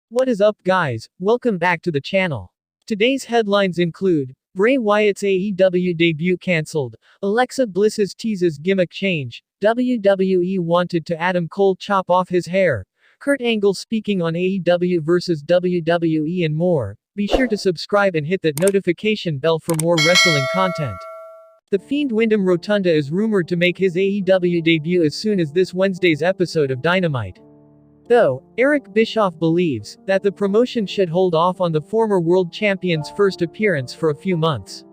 What is up guys, welcome back to the channel. Today's headlines include, Bray Wyatt's AEW debut cancelled, Alexa Bliss's teases gimmick change, WWE wanted to Adam Cole chop off his hair, Kurt Angle speaking on AEW vs WWE and more. Be sure to subscribe and hit that notification bell for more wrestling content. The Fiend Wyndham Rotunda is rumored to make his AEW debut as soon as this Wednesday's episode of Dynamite. Though, Eric Bischoff believes that the promotion should hold off on the former world champion's first appearance for a few months.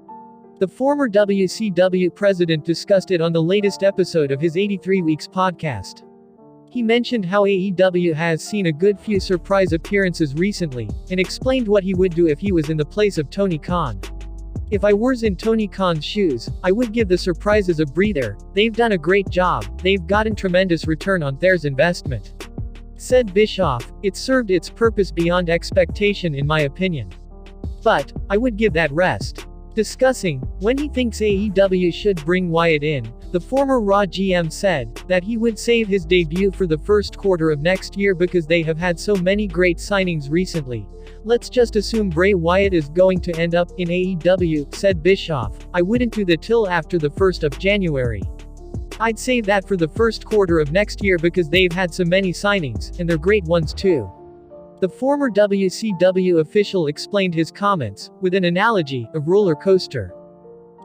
The former WCW president discussed it on the latest episode of his 83 Weeks podcast. He mentioned how AEW has seen a good few surprise appearances recently, and explained what he would do if he was in the place of Tony Khan. If I was in Tony Khan's shoes, I would give the surprises a breather. They've done a great job, they've gotten tremendous return on their investment. Said Bischoff, it served its purpose beyond expectation in my opinion. But, I would give that rest. Discussing when he thinks AEW should bring Wyatt in, the former Raw GM said that he would save his debut for the first quarter of next year because they have had so many great signings recently. Let's just assume Bray Wyatt is going to end up in AEW, said Bischoff. I wouldn't do that till after the 1st of January. I'd save that for the first quarter of next year because they've had so many signings, and they're great ones too. The former WCW official explained his comments with an analogy of roller coaster.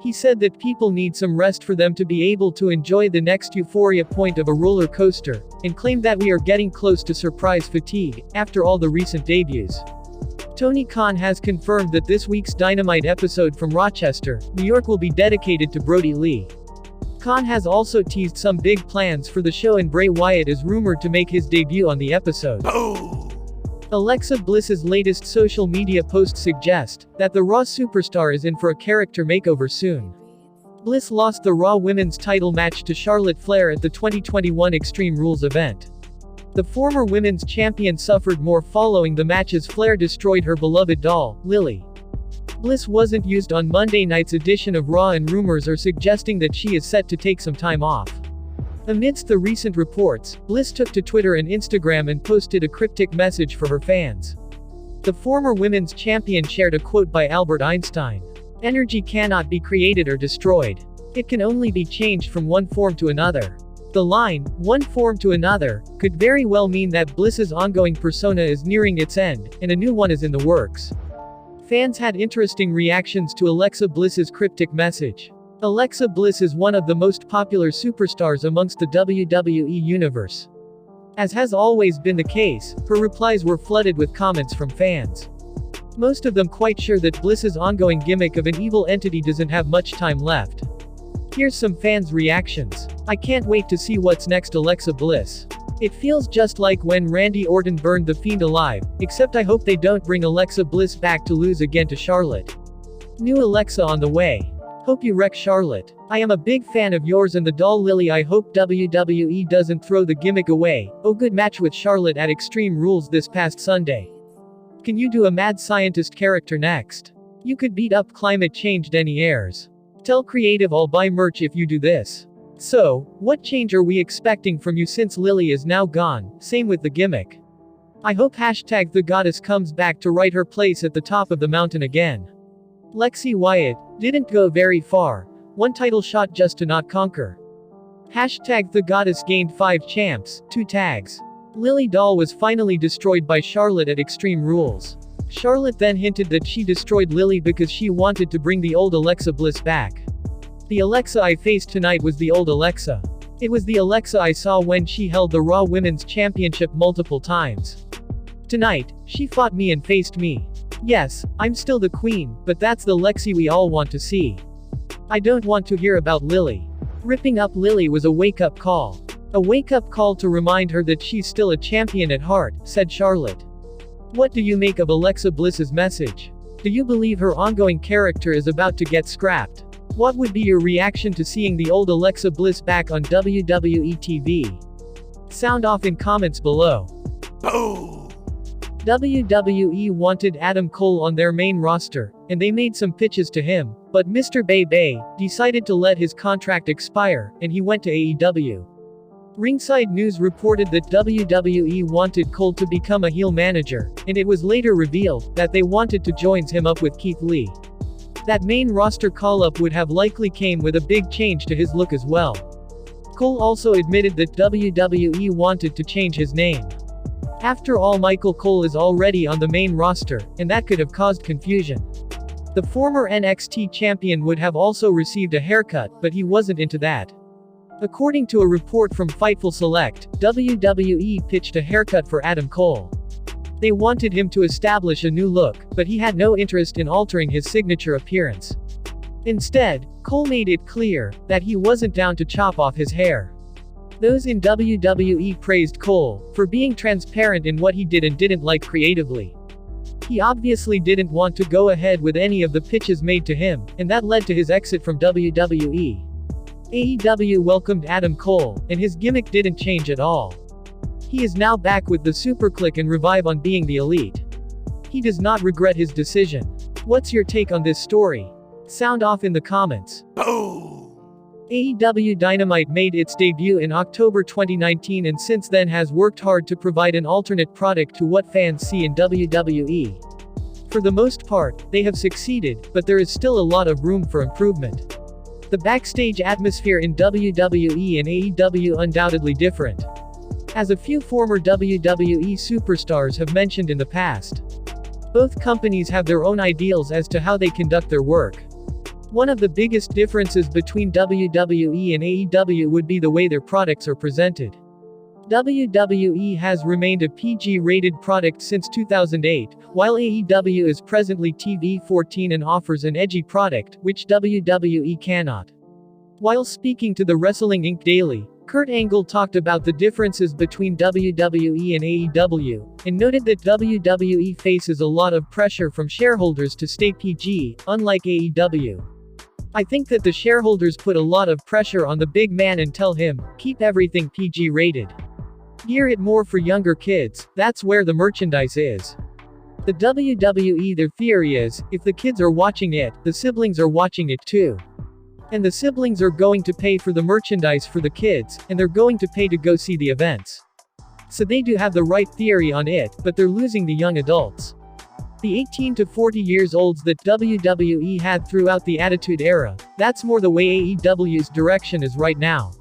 He said that people need some rest for them to be able to enjoy the next euphoria point of a roller coaster, and claimed that we are getting close to surprise fatigue after all the recent debuts. Tony Khan has confirmed that this week's Dynamite episode from Rochester, New York will be dedicated to Brody Lee. Khan has also teased some big plans for the show, and Bray Wyatt is rumored to make his debut on the episode. Alexa Bliss's latest social media posts suggest that the Raw superstar is in for a character makeover soon. Bliss lost the Raw Women's title match to Charlotte Flair at the 2021 Extreme Rules event. The former women's champion suffered more following the match as Flair destroyed her beloved doll, Lily. Bliss wasn't used on Monday night's edition of Raw, and rumors are suggesting that she is set to take some time off. Amidst the recent reports, Bliss took to Twitter and Instagram and posted a cryptic message for her fans. The former women's champion shared a quote by Albert Einstein. Energy cannot be created or destroyed. It can only be changed from one form to another. The line, one form to another, could very well mean that Bliss's ongoing persona is nearing its end, and a new one is in the works. Fans had interesting reactions to Alexa Bliss's cryptic message. Alexa Bliss is one of the most popular superstars amongst the WWE universe. As has always been the case, her replies were flooded with comments from fans. Most of them quite sure that Bliss's ongoing gimmick of an evil entity doesn't have much time left. Here's some fans' reactions. I can't wait to see what's next, Alexa Bliss. It feels just like when Randy Orton burned the Fiend alive, except I hope they don't bring Alexa Bliss back to lose again to Charlotte. New Alexa on the way. Hope you wreck Charlotte. I am a big fan of yours and the doll Lily. I hope WWE doesn't throw the gimmick away. Oh, good match with Charlotte at Extreme Rules this past Sunday. Can you do a mad scientist character next? You could beat up climate change deniers. Tell creative I'll buy merch if you do this. So, what change are we expecting from you since Lily is now gone? Same with the gimmick. I hope #the goddess comes back to right her place at the top of the mountain again. Lexi Wyatt didn't go very far. One title shot just to not conquer. #the goddess gained 5 champs, 2 tags. Lily doll was finally destroyed by Charlotte at Extreme Rules. Charlotte then hinted that she destroyed Lily because she wanted to bring the old Alexa Bliss back. The Alexa I faced tonight was the old Alexa. It was the Alexa I saw when she held the Raw Women's Championship multiple times. Tonight, she fought me and faced me. Yes, I'm still the queen, but that's the Lexi we all want to see. I don't want to hear about Lily. Ripping up Lily was a wake-up call. A wake-up call to remind her that she's still a champion at heart, said Charlotte. What do you make of Alexa Bliss's message? Do you believe her ongoing character is about to get scrapped? What would be your reaction to seeing the old Alexa Bliss back on WWE TV? Sound off in comments below. Boom! WWE wanted Adam Cole on their main roster, and they made some pitches to him, but Mr. Bay decided to let his contract expire, and he went to AEW. Ringside News reported that WWE wanted Cole to become a heel manager, and it was later revealed that they wanted to join him up with Keith Lee. That main roster call-up would have likely came with a big change to his look as well. Cole also admitted that WWE wanted to change his name. After all, Michael Cole is already on the main roster, and that could have caused confusion. The former NXT champion would have also received a haircut, but he wasn't into that. According to a report from Fightful Select, WWE pitched a haircut for Adam Cole. They wanted him to establish a new look, but he had no interest in altering his signature appearance. Instead, Cole made it clear that he wasn't down to chop off his hair. Those in WWE praised Cole for being transparent in what he did and didn't like creatively. He obviously didn't want to go ahead with any of the pitches made to him, and that led to his exit from WWE. AEW welcomed Adam Cole, and his gimmick didn't change at all. He is now back with the SuperClick and Revive on being the Elite. He does not regret his decision. What's your take on this story? Sound off in the comments. Boom! AEW Dynamite made its debut in October 2019 and since then has worked hard to provide an alternate product to what fans see in WWE. For the most part, they have succeeded, but there is still a lot of room for improvement. The backstage atmosphere in WWE and AEW undoubtedly different. As a few former WWE superstars have mentioned in the past. Both companies have their own ideals as to how they conduct their work. One of the biggest differences between WWE and AEW would be the way their products are presented. WWE has remained a PG-rated product since 2008, while AEW is presently TV-14 and offers an edgy product, which WWE cannot. While speaking to the Wrestling Inc. Daily, Kurt Angle talked about the differences between WWE and AEW, and noted that WWE faces a lot of pressure from shareholders to stay PG, unlike AEW. I think that the shareholders put a lot of pressure on the big man and tell him, keep everything PG rated. Gear it more for younger kids, that's where the merchandise is. The WWE, their theory is, if the kids are watching it, the siblings are watching it too. And the siblings are going to pay for the merchandise for the kids, and they're going to pay to go see the events. So they do have the right theory on it, but they're losing the young adults. The 18 to 40 years olds that WWE had throughout the Attitude Era, that's more the way AEW's direction is right now.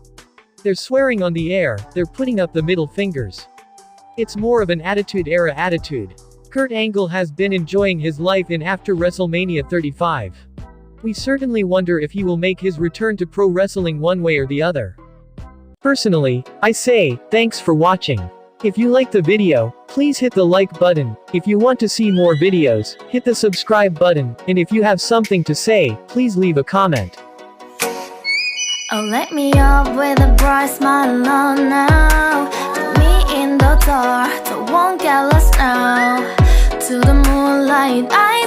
They're swearing on the air, they're putting up the middle fingers. It's more of an Attitude Era attitude. Kurt Angle has been enjoying his life in after WrestleMania 35. We certainly wonder if he will make his return to pro wrestling one way or the other. Personally, I say, thanks for watching. If you liked the video, please hit the like button. If you want to see more videos, hit the subscribe button, and if you have something to say, please leave a comment. Oh, let me up with a bright smile on now. Put me in the dark, so won't get lost now. To the moonlight, I